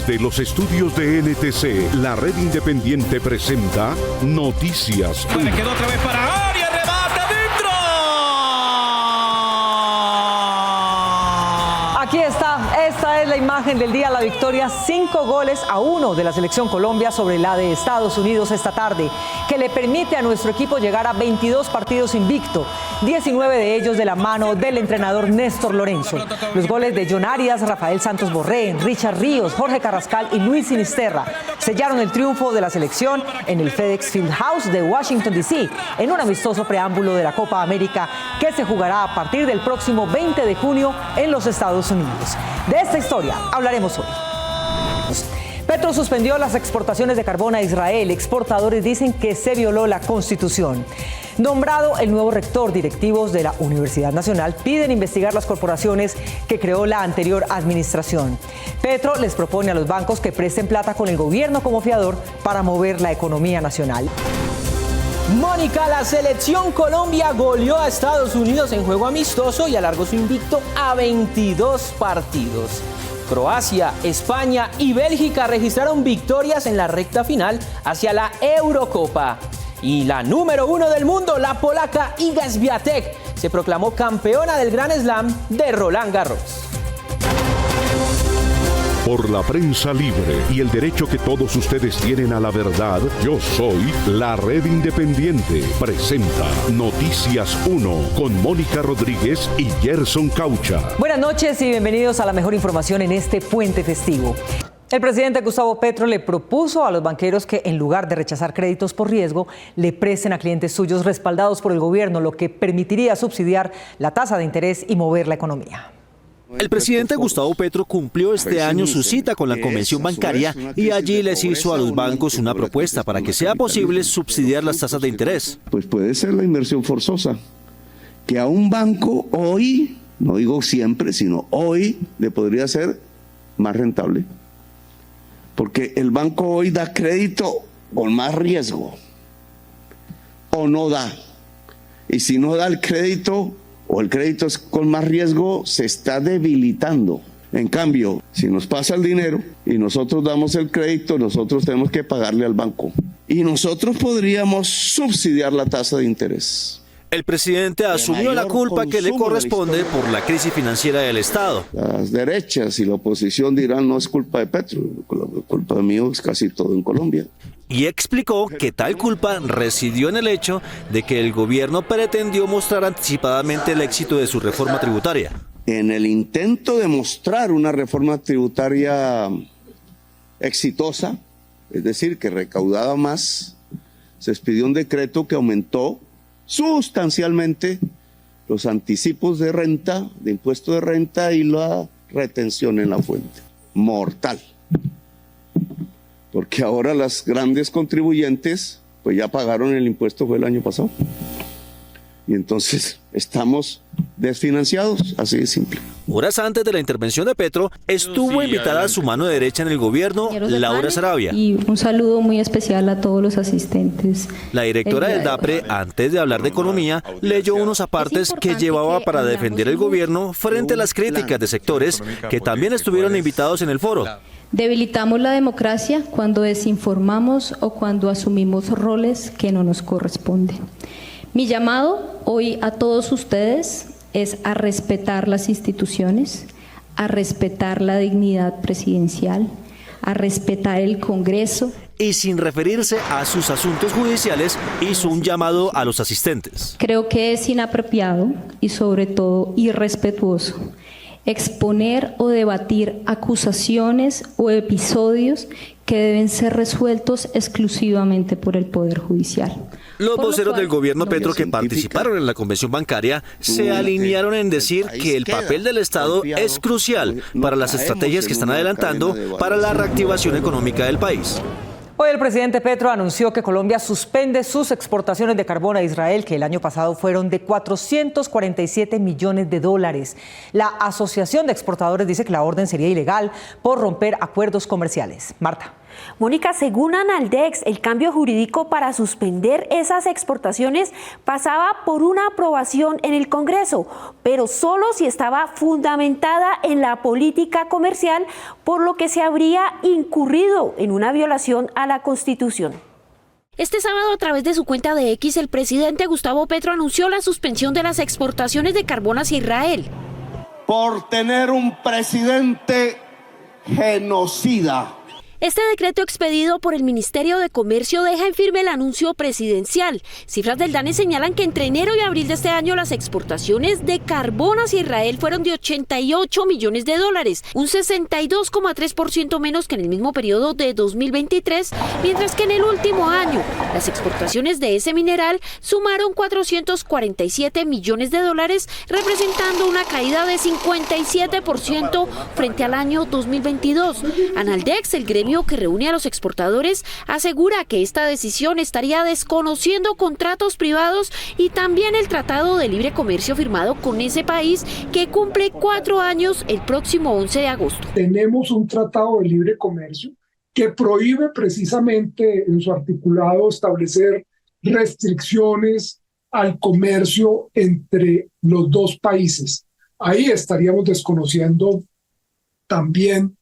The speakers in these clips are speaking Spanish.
Desde los estudios de NTC, la red independiente presenta Noticias. Le quedó otra vez para Ari, remate adentro. Aquí está, esta es la imagen del día, la victoria 5-1 de la selección Colombia sobre la de Estados Unidos esta tarde, que le permite a nuestro equipo llegar a 22 partidos invicto, 19 de ellos de la mano del entrenador Néstor Lorenzo. Los goles de John Arias, Rafael Santos Borré, Richard Ríos, Jorge Carrascal y Luis Sinisterra sellaron el triunfo de la selección en el FedEx Fieldhouse de Washington, D.C., en un amistoso preámbulo de la Copa América que se jugará a partir del próximo 20 de junio en los Estados Unidos. De esta historia hablaremos hoy. Petro suspendió las exportaciones de carbón a Israel. Exportadores dicen que se violó la Constitución. Nombrado el nuevo rector, directivos de la Universidad Nacional piden investigar las corporaciones que creó la anterior administración. Petro les propone a los bancos que presten plata con el gobierno como fiador para mover la economía nacional. Mónica, la selección Colombia goleó a Estados Unidos en juego amistoso y alargó su invicto a 22 partidos. Croacia, España y Bélgica registraron victorias en la recta final hacia la Eurocopa. Y la número 1 del mundo, la polaca Iga Świątek, se proclamó campeona del Grand Slam de Roland Garros. Por la prensa libre y el derecho que todos ustedes tienen a la verdad, yo soy la Red Independiente. Presenta Noticias 1 con Mónica Rodríguez y Gerson Caucha. Buenas noches y bienvenidos a la mejor información en este puente festivo. El presidente Gustavo Petro le propuso a los banqueros que, en lugar de rechazar créditos por riesgo, le presten a clientes suyos respaldados por el gobierno, lo que permitiría subsidiar la tasa de interés y mover la economía. El presidente Gustavo Petro cumplió este año su cita con la Convención Bancaria y allí les hizo a los bancos una propuesta para que sea posible subsidiar las tasas de interés. Pues puede ser la inversión forzosa, que a un banco hoy, no digo siempre, sino hoy, le podría ser más rentable. Porque el banco hoy da crédito con más riesgo, o no da. Y si no da el crédito, o el crédito es con más riesgo, se está debilitando. En cambio, si nos pasa el dinero y nosotros damos el crédito, nosotros tenemos que pagarle al banco. Y nosotros podríamos subsidiar la tasa de interés. El presidente asumió la culpa que le corresponde por la crisis financiera del Estado. Las derechas y la oposición dirán no es culpa de Petro, la culpa mío es casi todo en Colombia. Y explicó que tal culpa residió en el hecho de que el gobierno pretendió mostrar anticipadamente el éxito de su reforma tributaria. En el intento de mostrar una reforma tributaria exitosa, es decir, que recaudaba más, se expidió un decreto que aumentó sustancialmente los anticipos de renta, de impuesto de renta y la retención en la fuente. Mortal. Porque ahora las grandes contribuyentes pues ya pagaron el impuesto, fue el año pasado. Y entonces estamos desfinanciados, así de simple. Horas antes de la intervención de Petro, estuvo invitada a su mano derecha en el gobierno, Laura Sarabia. Y un saludo muy especial a todos los asistentes. La directora del DAPRE, antes de hablar de economía, leyó unos apartes que llevaba para defender el gobierno frente a las críticas de sectores que también estuvieron invitados en el foro. Debilitamos la democracia cuando desinformamos o cuando asumimos roles que no nos corresponden. Mi llamado hoy a todos ustedes es a respetar las instituciones, a respetar la dignidad presidencial, a respetar el Congreso. Y sin referirse a sus asuntos judiciales, hizo un llamado a los asistentes. Creo que es inapropiado y sobre todo irrespetuoso exponer o debatir acusaciones o episodios que deben ser resueltos exclusivamente por el Poder Judicial. Los voceros del gobierno Petro que participaron en la convención bancaria se alinearon en decir que el papel del Estado es crucial para las estrategias que están adelantando para la reactivación económica del país. Hoy el presidente Petro anunció que Colombia suspende sus exportaciones de carbón a Israel, que el año pasado fueron de 447 millones de dólares. La Asociación de Exportadores dice que la orden sería ilegal por romper acuerdos comerciales. Marta. Mónica, según Analdex, el cambio jurídico para suspender esas exportaciones pasaba por una aprobación en el Congreso, pero solo si estaba fundamentada en la política comercial, por lo que se habría incurrido en una violación a la Constitución. Este sábado, a través de su cuenta de X, el presidente Gustavo Petro anunció la suspensión de las exportaciones de carbón hacia Israel. Por tener un presidente genocida. Este decreto expedido por el Ministerio de Comercio deja en firme el anuncio presidencial. Cifras del DANE señalan que entre enero y abril de este año las exportaciones de carbón hacia Israel fueron de $88 millones, un 62,3% menos que en el mismo periodo de 2023, mientras que en el último año las exportaciones de ese mineral sumaron $447 millones, representando una caída de 57% frente al año 2022. Analdex, el gremio que reúne a los exportadores, asegura que esta decisión estaría desconociendo contratos privados y también el Tratado de Libre Comercio firmado con ese país, que cumple 4 años el próximo 11 de agosto. Tenemos un Tratado de Libre Comercio que prohíbe precisamente en su articulado establecer restricciones al comercio entre los dos países. Ahí estaríamos desconociendo también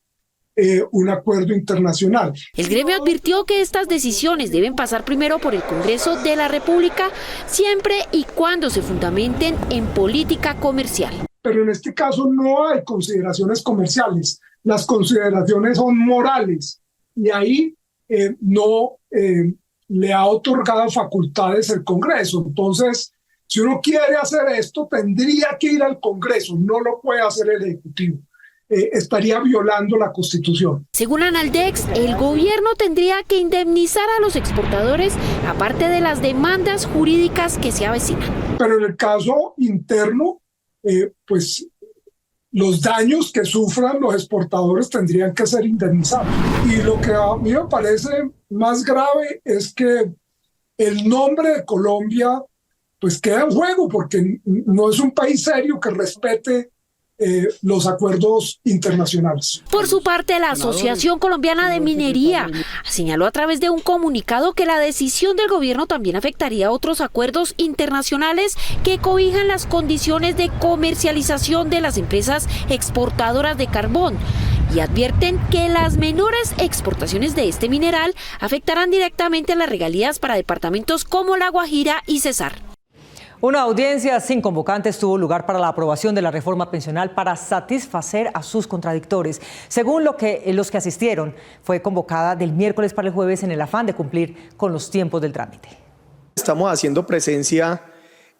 un acuerdo internacional. El gremio advirtió que estas decisiones deben pasar primero por el Congreso de la República, siempre y cuando se fundamenten en política comercial. Pero en este caso no hay consideraciones comerciales, las consideraciones son morales y ahí no le ha otorgado facultades el Congreso. Entonces, si uno quiere hacer esto, tendría que ir al Congreso, no lo puede hacer el Ejecutivo. Estaría violando la Constitución. Según Analdex, el gobierno tendría que indemnizar a los exportadores, aparte de las demandas jurídicas que se avecinan. Pero en el caso interno, pues los daños que sufran los exportadores tendrían que ser indemnizados. Y lo que a mí me parece más grave es que el nombre de Colombia pues queda en juego, porque no es un país serio que respete los acuerdos internacionales. Por su parte, la Asociación Colombiana de Minería señaló a través de un comunicado que la decisión del gobierno también afectaría a otros acuerdos internacionales que cobijan las condiciones de comercialización de las empresas exportadoras de carbón, y advierten que las menores exportaciones de este mineral afectarán directamente las regalías para departamentos como La Guajira y Cesar. Una audiencia sin convocantes tuvo lugar para la aprobación de la reforma pensional para satisfacer a sus contradictores. Según los que asistieron, fue convocada del miércoles para el jueves en el afán de cumplir con los tiempos del trámite. Estamos haciendo presencia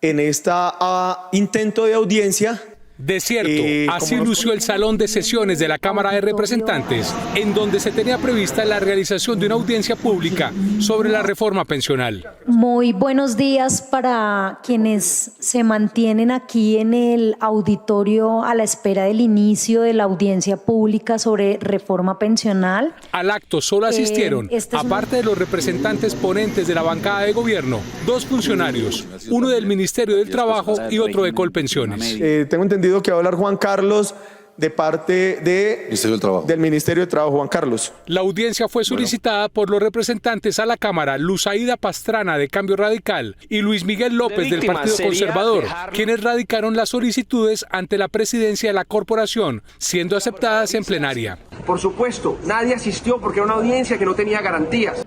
en esta intento de audiencia. Desierto, así lució el salón de sesiones de la Cámara de Representantes, en donde se tenía prevista la realización de una audiencia pública sobre la reforma pensional. Muy buenos días para quienes se mantienen aquí en el auditorio a la espera del inicio de la audiencia pública sobre reforma pensional. Al acto solo asistieron, aparte de los representantes ponentes de la bancada de gobierno, 2 funcionarios, uno del Ministerio del Trabajo y otro de Colpensiones. Tengo entendido que va a hablar Juan Carlos de parte del Ministerio de Trabajo. Juan Carlos. La audiencia fue solicitada por los representantes a la Cámara Luzaida Pastrana de Cambio Radical y Luis Miguel López del Partido Conservador, quienes radicaron las solicitudes ante la presidencia de la corporación, siendo aceptadas en plenaria. Por supuesto, nadie asistió porque era una audiencia que no tenía garantías.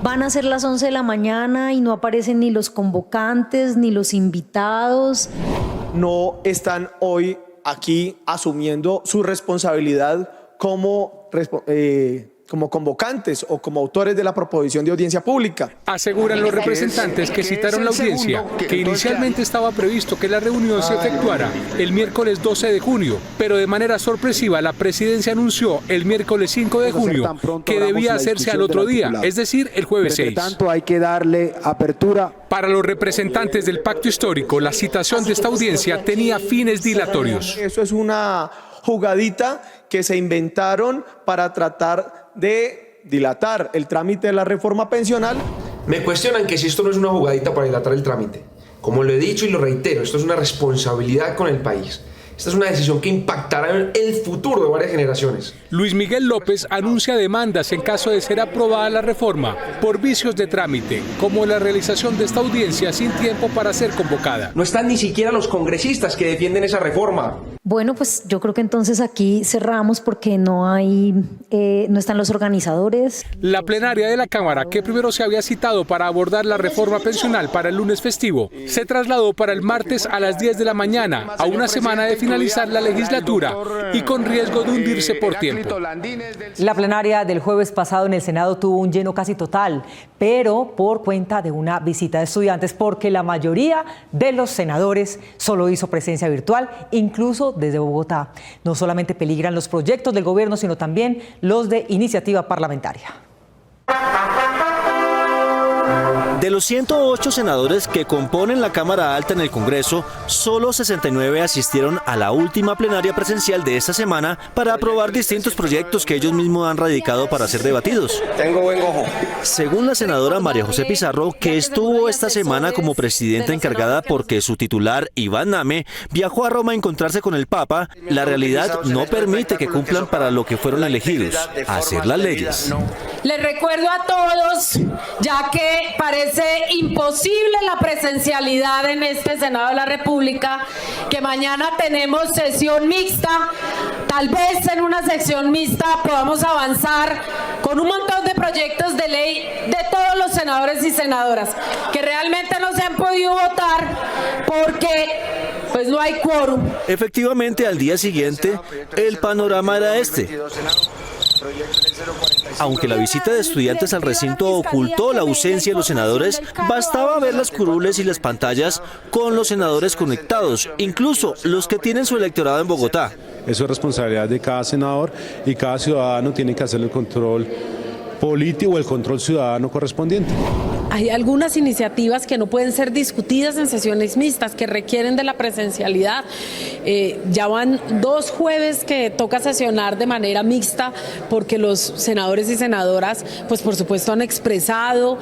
Van a ser las 11 de la mañana y no aparecen ni los convocantes ni los invitados. No están hoy aquí asumiendo su responsabilidad como convocantes o como autores de la proposición de audiencia pública. Aseguran los representantes que citaron la audiencia, que inicialmente estaba previsto que la reunión se efectuara el miércoles 12 de junio, pero de manera sorpresiva la presidencia anunció el miércoles 5 de junio que debía hacerse al otro día, es decir, el jueves 6. Por tanto, hay que darle apertura. Para los representantes del pacto histórico, la citación de esta audiencia tenía fines dilatorios. Eso es una jugadita que se inventaron para tratar de dilatar el trámite de la reforma pensional. Me cuestionan que si esto no es una jugadita para dilatar el trámite. Como lo he dicho y lo reitero, esto es una responsabilidad con el país. Esta es una decisión que impactará en el futuro de varias generaciones. Luis Miguel López anuncia demandas en caso de ser aprobada la reforma por vicios de trámite, como la realización de esta audiencia sin tiempo para ser convocada. No están ni siquiera los congresistas que defienden esa reforma. Bueno, pues yo creo que entonces aquí cerramos porque no están los organizadores. La plenaria de la Cámara, que primero se había citado para abordar la reforma pensional para el lunes festivo, se trasladó para el martes a las 10 de la mañana, a una semana de finalizar la legislatura y con riesgo de hundirse por tiempo. La plenaria del jueves pasado en el Senado tuvo un lleno casi total, pero por cuenta de una visita de estudiantes, porque la mayoría de los senadores solo hizo presencia virtual, incluso desde Bogotá. No solamente peligran los proyectos del gobierno, sino también los de iniciativa parlamentaria. De los 108 senadores que componen la Cámara Alta en el Congreso, solo 69 asistieron a la última plenaria presencial de esta semana para aprobar distintos proyectos que ellos mismos han radicado para ser debatidos. Tengo buen ojo. Según la senadora María José Pizarro, que estuvo esta semana como presidenta encargada porque su titular, Iván Name, viajó a Roma a encontrarse con el Papa, la realidad no permite que cumplan para lo que fueron elegidos, hacer las leyes. Les recuerdo a todos, ya que parece imposible la presencialidad en este Senado de la República, que mañana tenemos sesión mixta. Tal vez en una sesión mixta podamos avanzar con un montón de proyectos de ley de todos los senadores y senadoras que realmente no se han podido votar porque pues no hay quórum. Efectivamente, al día siguiente, el panorama era este. Aunque la visita de estudiantes al recinto ocultó la ausencia de los senadores, bastaba ver las curules y las pantallas con los senadores conectados, incluso los que tienen su electorado en Bogotá. Eso es responsabilidad de cada senador y cada ciudadano tiene que hacer el control político o el control ciudadano correspondiente. Hay algunas iniciativas que no pueden ser discutidas en sesiones mixtas, que requieren de la presencialidad. Ya van 2 jueves que toca sesionar de manera mixta porque los senadores y senadoras, pues por supuesto, han expresado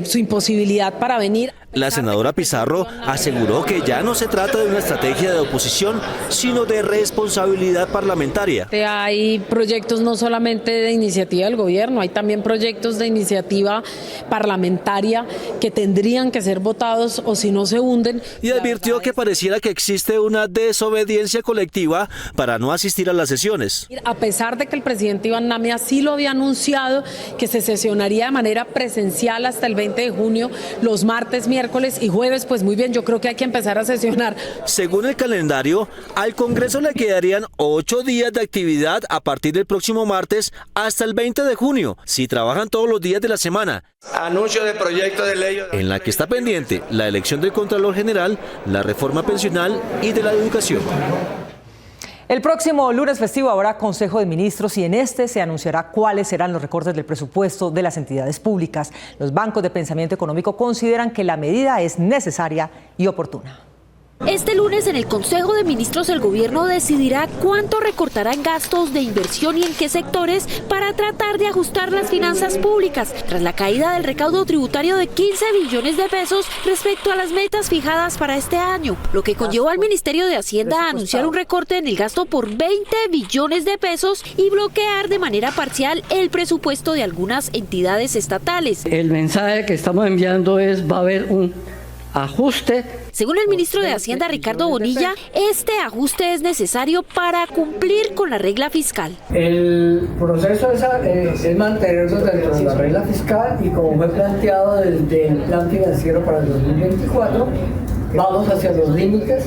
su imposibilidad para venir. La senadora Pizarro aseguró que ya no se trata de una estrategia de oposición, sino de responsabilidad parlamentaria. Hay proyectos no solamente de iniciativa del gobierno, hay también proyectos de iniciativa parlamentaria que tendrían que ser votados o si no se hunden. Y advirtió que pareciera que existe una desobediencia colectiva para no asistir a las sesiones. A pesar de que el presidente Iván Name así lo había anunciado, que se sesionaría de manera presencial hasta el 20 de junio, los martes, miércoles y jueves, pues muy bien, yo creo que hay que empezar a sesionar. Según el calendario, al Congreso le quedarían 8 días de actividad a partir del próximo martes hasta el 20 de junio, si trabajan todos los días de la semana. Anuncio de proyecto de ley. En la que está pendiente la elección del Contralor General, la reforma pensional y de la educación. El próximo lunes festivo habrá Consejo de Ministros y en este se anunciará cuáles serán los recortes del presupuesto de las entidades públicas. Los bancos de pensamiento económico consideran que la medida es necesaria y oportuna. Este lunes en el Consejo de Ministros el gobierno decidirá cuánto recortará en gastos de inversión y en qué sectores para tratar de ajustar las finanzas públicas tras la caída del recaudo tributario de 15 billones de pesos respecto a las metas fijadas para este año, lo que conllevó al Ministerio de Hacienda a anunciar un recorte en el gasto por 20 billones de pesos y bloquear de manera parcial el presupuesto de algunas entidades estatales. El mensaje que estamos enviando es: va a haber un ajuste. Según el ministro de Hacienda, Ricardo Bonilla, este ajuste es necesario para cumplir con la regla fiscal. El proceso es mantenernos dentro de la regla fiscal y como fue planteado desde el plan financiero para el 2024, vamos hacia los límites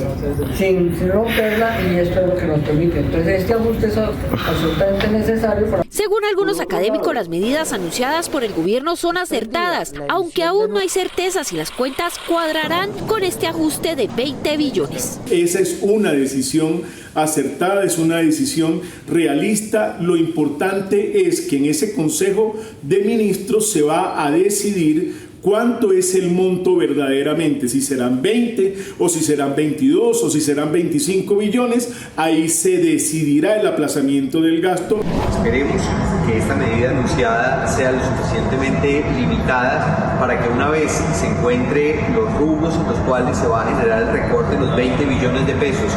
sin romperla y esto es lo que nos permite. Entonces este ajuste es absolutamente necesario para... Según algunos académicos, las medidas anunciadas por el gobierno son acertadas, aunque aún no hay certeza si las cuentas cuadrarán con este ajuste de 20 billones. Esa es una decisión acertada, es una decisión realista. Lo importante es que en ese Consejo de Ministros se va a decidir cuánto es el monto verdaderamente, si serán 20 o si serán 22 o si serán 25 billones, ahí se decidirá el aplazamiento del gasto. Esperemos que esta medida anunciada sea lo suficientemente limitada para que una vez se encuentre los rubros en los cuales se va a generar el recorte de los 20 billones de pesos,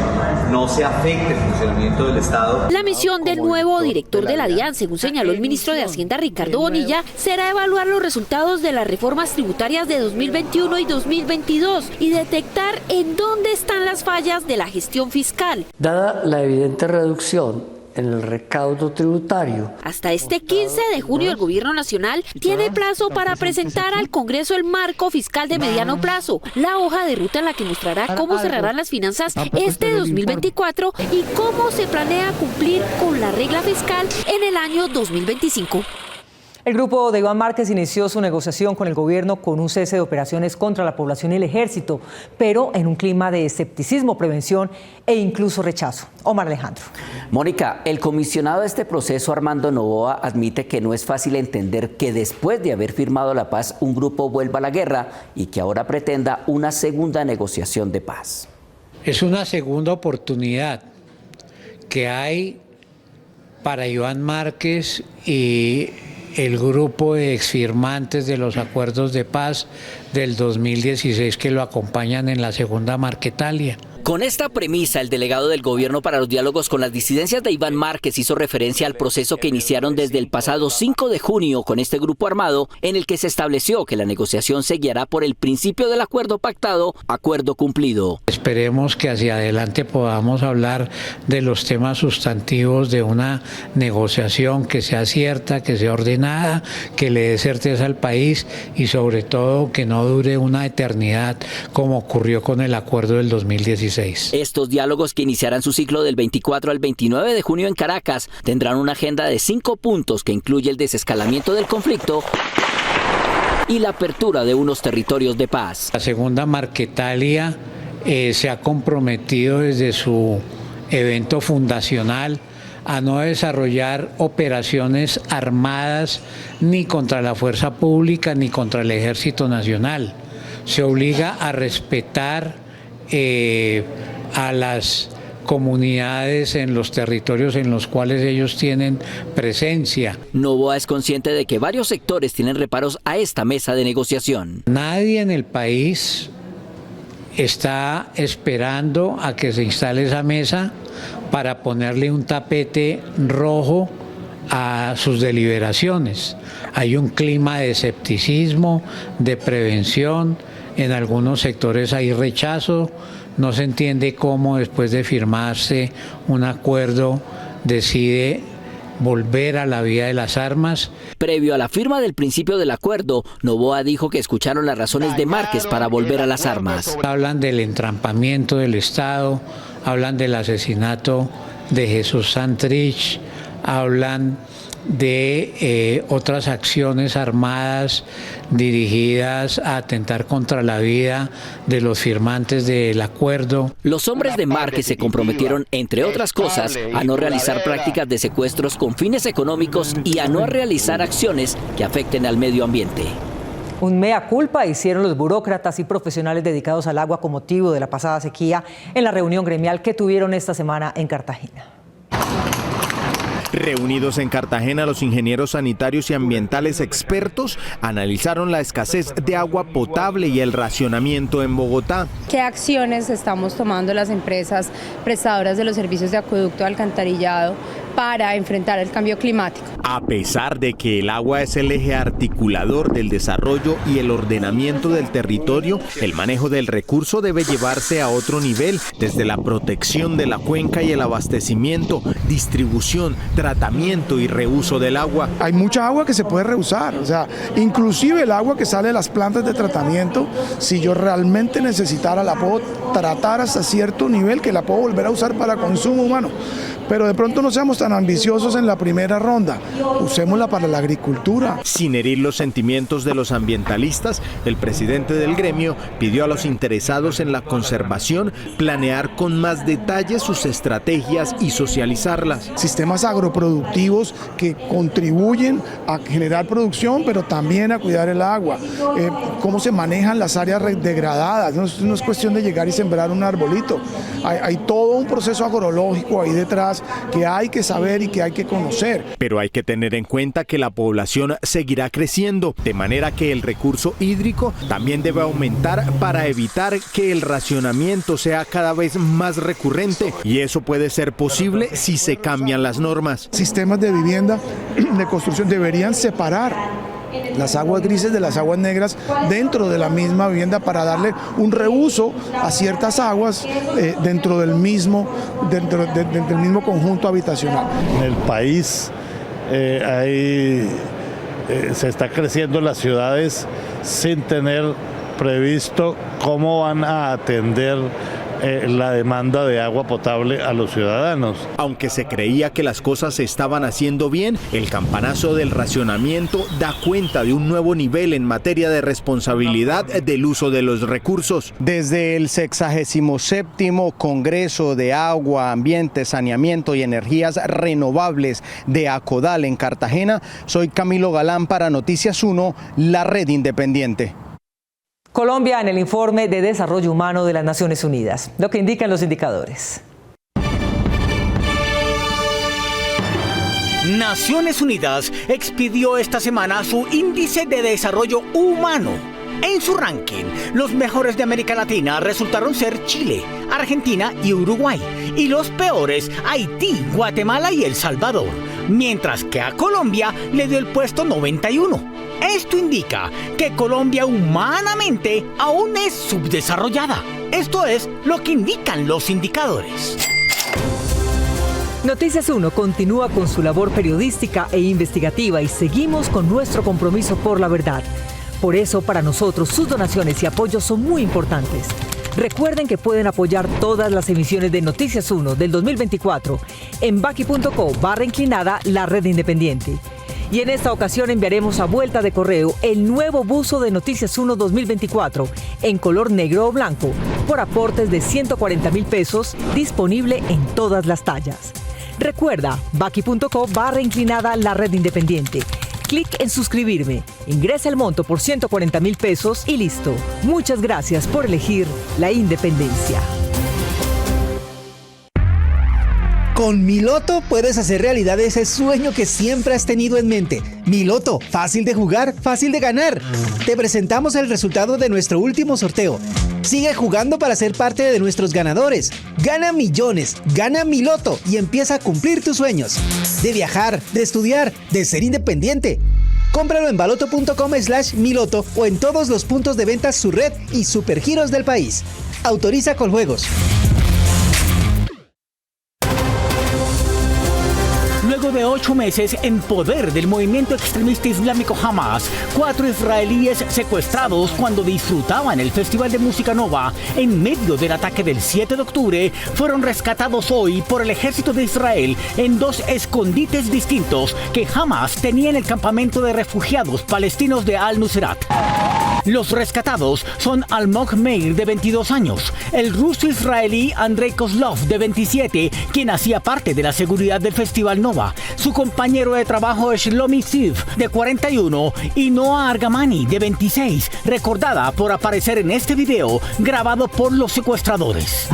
no se afecte el funcionamiento del Estado. La misión del nuevo director de la DIAN, según señaló el ministro de Hacienda Ricardo Bonilla, será evaluar los resultados de las reformas tributarias de 2021 y 2022 y detectar en dónde están las fallas de la gestión fiscal. Dada la evidente reducción en el recaudo tributario. Hasta este 15 de junio el Gobierno Nacional tiene plazo para presentar al Congreso el marco fiscal de mediano plazo, la hoja de ruta en la que mostrará cómo cerrarán las finanzas este 2024 y cómo se planea cumplir con la regla fiscal en el año 2025. El grupo de Iván Márquez inició su negociación con el gobierno con un cese de operaciones contra la población y el ejército, pero en un clima de escepticismo, prevención e incluso rechazo. Omar Alejandro. Mónica, el comisionado de este proceso, Armando Novoa, admite que no es fácil entender que después de haber firmado la paz, un grupo vuelva a la guerra y que ahora pretenda una segunda negociación de paz. Es una segunda oportunidad que hay para Iván Márquez y el grupo de exfirmantes de los acuerdos de paz del 2016 que lo acompañan en la segunda Marquetalia. Con esta premisa, el delegado del gobierno para los diálogos con las disidencias de Iván Márquez hizo referencia al proceso que iniciaron desde el pasado 5 de junio con este grupo armado, en el que se estableció que la negociación se guiará por el principio del acuerdo pactado, acuerdo cumplido. Esperemos que hacia adelante podamos hablar de los temas sustantivos de una negociación que sea cierta, que sea ordenada, que le dé certeza al país y sobre todo que no dure una eternidad como ocurrió con el acuerdo del 2016. Estos diálogos, que iniciarán su ciclo del 24 al 29 de junio en Caracas, tendrán una agenda de 5 puntos que incluye el desescalamiento del conflicto y la apertura de unos territorios de paz. La segunda Marquetalia se ha comprometido desde su evento fundacional a no desarrollar operaciones armadas ni contra la fuerza pública ni contra el Ejército Nacional. Se obliga a respetar a las comunidades en los territorios en los cuales ellos tienen presencia. Novoa es consciente de que varios sectores tienen reparos a esta mesa de negociación. Nadie en el país está esperando a que se instale esa mesa para ponerle un tapete rojo a sus deliberaciones. Hay un clima de escepticismo, de prevención. En algunos sectores hay rechazo, no se entiende cómo después de firmarse un acuerdo decide volver a la vía de las armas. Previo a la firma del principio del acuerdo, Novoa dijo que escucharon las razones de Márquez para volver a las armas. Hablan del entrampamiento del Estado, hablan del asesinato de Jesús Santrich, hablan de otras acciones armadas dirigidas a atentar contra la vida de los firmantes del acuerdo. Los hombres de Márquez se comprometieron, entre otras cosas, a no realizar prácticas de secuestros con fines económicos y a no realizar acciones que afecten al medio ambiente. Un mea culpa hicieron los burócratas y profesionales dedicados al agua con motivo de la pasada sequía en la reunión gremial que tuvieron esta semana en Cartagena. Reunidos en Cartagena, los ingenieros sanitarios y ambientales expertos analizaron la escasez de agua potable y el racionamiento en Bogotá. ¿Qué acciones estamos tomando las empresas prestadoras de los servicios de acueducto y alcantarillado para enfrentar el cambio climático? A pesar de que el agua es el eje articulador del desarrollo y el ordenamiento del territorio, el manejo del recurso debe llevarse a otro nivel, desde la protección de la cuenca y el abastecimiento, distribución, tratamiento y reuso del agua. Hay mucha agua que se puede reusar, o sea, inclusive el agua que sale de las plantas de tratamiento, si yo realmente necesitara, la puedo tratar hasta cierto nivel que la puedo volver a usar para consumo humano. Pero de pronto no seamos tan ambiciosos en la primera ronda, usémosla para la agricultura. Sin herir los sentimientos de los ambientalistas, el presidente del gremio pidió a los interesados en la conservación planear con más detalle sus estrategias y socializarlas. Sistemas agroproductivos que contribuyen a generar producción, pero también a cuidar el agua. Cómo se manejan las áreas degradadas, no es cuestión de llegar y sembrar un arbolito. Hay todo un proceso agrológico ahí detrás que hay que saber saber y que hay que conocer. Pero hay que tener en cuenta que la población seguirá creciendo, de manera que el recurso hídrico también debe aumentar para evitar que el racionamiento sea cada vez más recurrente, y eso puede ser posible si se cambian las normas. Sistemas de vivienda, de construcción, deberían separar las aguas grises de las aguas negras dentro de la misma vivienda para darle un reuso a ciertas aguas dentro del mismo conjunto habitacional. En el país se está creciendo las ciudades sin tener previsto cómo van a atender la demanda de agua potable a los ciudadanos. Aunque se creía que las cosas se estaban haciendo bien, el campanazo del racionamiento da cuenta de un nuevo nivel en materia de responsabilidad del uso de los recursos. Desde el 67º Congreso de Agua, Ambiente, Saneamiento y Energías Renovables de ACODAL en Cartagena, soy Camilo Galán para Noticias 1, la red independiente. Colombia en el informe de desarrollo humano de las Naciones Unidas, lo que indican los indicadores. Naciones Unidas expidió esta semana su índice de desarrollo humano. En su ranking, los mejores de América Latina resultaron ser Chile, Argentina y Uruguay, y los peores Haití, Guatemala y El Salvador, mientras que a Colombia le dio el puesto 91. Esto indica que Colombia humanamente aún es subdesarrollada. Esto es lo que indican los indicadores. Noticias 1 continúa con su labor periodística e investigativa y seguimos con nuestro compromiso por la verdad. Por eso, para nosotros, sus donaciones y apoyos son muy importantes. Recuerden que pueden apoyar todas las emisiones de Noticias 1 del 2024 en baki.co/inclinada la red independiente. Y en esta ocasión enviaremos a vuelta de correo el nuevo buzo de Noticias 1 2024 en color negro o blanco por aportes de 140,000 pesos, disponible en todas las tallas. Recuerda, baki.co/inclinada la red independiente. Clic en suscribirme, ingresa el monto por 140,000 pesos y listo. Muchas gracias por elegir la independencia. Con Mi Loto puedes hacer realidad ese sueño que siempre has tenido en mente. Mi Loto, fácil de jugar, fácil de ganar. Te presentamos el resultado de nuestro último sorteo. Sigue jugando para ser parte de nuestros ganadores. Gana millones, gana Mi Loto y empieza a cumplir tus sueños. De viajar, de estudiar, de ser independiente. Cómpralo en baloto.com/miloto o en todos los puntos de venta Surred y Supergiros del país. Autoriza con juegos. Luego de 8 meses en poder del movimiento extremista islámico Hamas, 4 israelíes secuestrados cuando disfrutaban el Festival de Música Nova en medio del ataque del 7 de octubre, fueron rescatados hoy por el ejército de Israel en 2 escondites distintos que Hamas tenía en el campamento de refugiados palestinos de Al-Nusrat. Los rescatados son Almog Meir, de 22 años, el ruso israelí Andrei Kozlov, de 27, quien hacía parte de la seguridad del Festival Nova, su compañero de trabajo Shlomi Ziv, de 41, y Noah Argamani, de 26, recordada por aparecer en este video grabado por los secuestradores.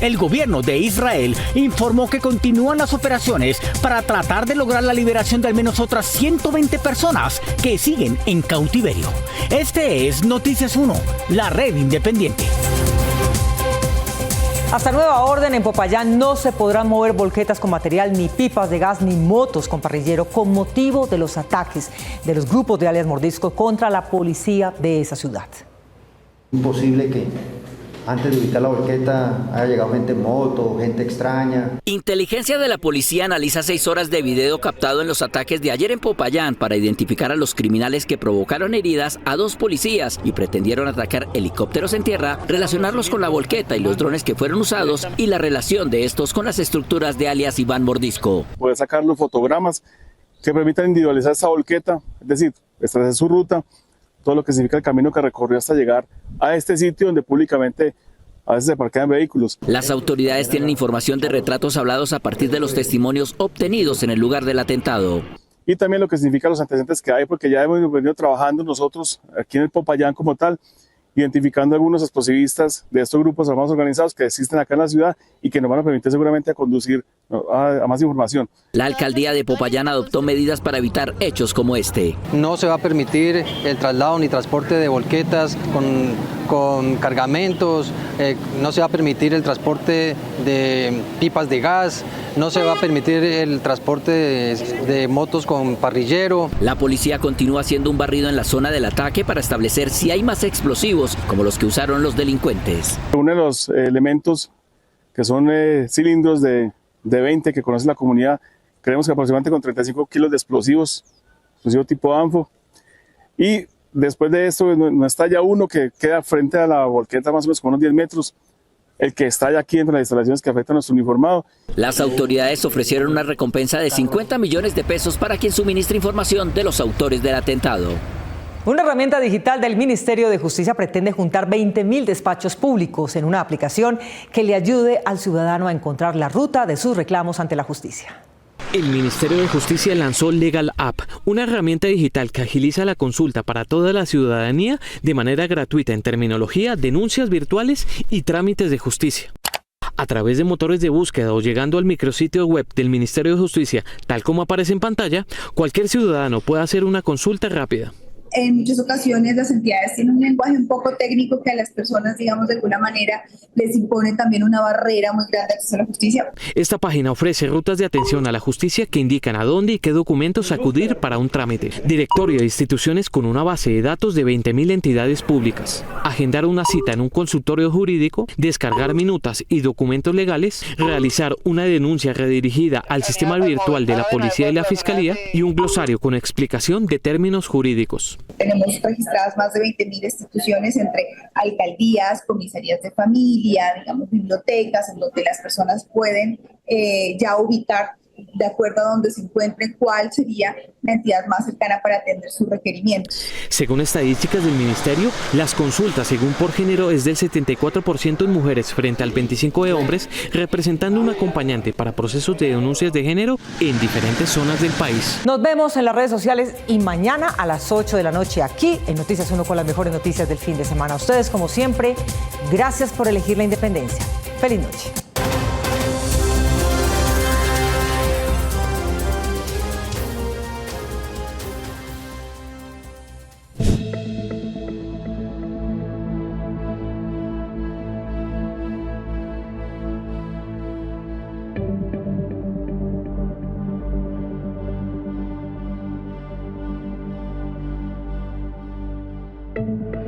El gobierno de Israel informó que continúan las operaciones para tratar de lograr la liberación de al menos otras 120 personas que siguen en cautiverio. Este es Noticias 1, la red independiente. Hasta nueva orden, en Popayán no se podrán mover volquetas con material, ni pipas de gas, ni motos con parrillero con motivo de los ataques de los grupos de alias Mordisco contra la policía de esa ciudad. Imposible que antes de ubicar la volqueta haya llegado gente en moto, gente extraña. Inteligencia de la policía analiza 6 horas de video captado en los ataques de ayer en Popayán para identificar a los criminales que provocaron heridas a 2 policías y pretendieron atacar helicópteros en tierra, relacionarlos con la volqueta y los drones que fueron usados y la relación de estos con las estructuras de alias Iván Mordisco. Poder sacar los fotogramas que permitan individualizar esa volqueta, es decir, establecer su ruta, todo lo que significa el camino que recorrió hasta llegar a este sitio donde públicamente a veces se parquean vehículos. Las autoridades tienen información de retratos hablados a partir de los testimonios obtenidos en el lugar del atentado. Y también lo que significa los antecedentes que hay, porque ya hemos venido trabajando nosotros aquí en el Popayán como tal, identificando algunos explosivistas de estos grupos armados organizados que existen acá en la ciudad y que nos van a permitir seguramente a conducir a más información. La alcaldía de Popayán adoptó medidas para evitar hechos como este. No se va a permitir el traslado ni transporte de volquetas con cargamentos, no se va a permitir el transporte de pipas de gas, no se va a permitir el transporte de motos con parrillero. La policía continúa haciendo un barrido en la zona del ataque para establecer si hay más explosivos como los que usaron los delincuentes. Uno de los elementos que son cilindros de 20 que conoce la comunidad, creemos que aproximadamente con 35 kilos de explosivos tipo ANFO. Y después de esto no estalla uno que queda frente a la volqueta más o menos con unos 10 metros, el que estalla aquí entre las instalaciones que afectan a nuestro uniformado. Las autoridades ofrecieron una recompensa de 50 millones de pesos para quien suministre información de los autores del atentado. Una herramienta digital del Ministerio de Justicia pretende juntar 20.000 despachos públicos en una aplicación que le ayude al ciudadano a encontrar la ruta de sus reclamos ante la justicia. El Ministerio de Justicia lanzó Legal App, una herramienta digital que agiliza la consulta para toda la ciudadanía de manera gratuita en terminología, denuncias virtuales y trámites de justicia. A través de motores de búsqueda o llegando al micrositio web del Ministerio de Justicia, tal como aparece en pantalla, cualquier ciudadano puede hacer una consulta rápida. En muchas ocasiones las entidades tienen un lenguaje un poco técnico que a las personas, digamos, de alguna manera les impone también una barrera muy grande acceso a la justicia. Esta página ofrece rutas de atención a la justicia que indican a dónde y qué documentos acudir para un trámite, directorio de instituciones con una base de datos de 20.000 entidades públicas, agendar una cita en un consultorio jurídico, descargar minutas y documentos legales, realizar una denuncia redirigida al sistema virtual de la Policía y la Fiscalía y un glosario con explicación de términos jurídicos. Tenemos registradas más de 20.000 instituciones entre alcaldías, comisarías de familia, digamos, bibliotecas, en donde las personas pueden ya ubicar, de acuerdo a donde se encuentren, cuál sería la entidad más cercana para atender sus requerimientos. Según estadísticas del Ministerio, las consultas según por género es del 74% en mujeres frente al 25% de hombres, representando un acompañante para procesos de denuncias de género en diferentes zonas del país. Nos vemos en las redes sociales y mañana a las 8 de la noche aquí en Noticias 1 con las mejores noticias del fin de semana. A ustedes, como siempre, gracias por elegir la independencia. Feliz noche. Thank you.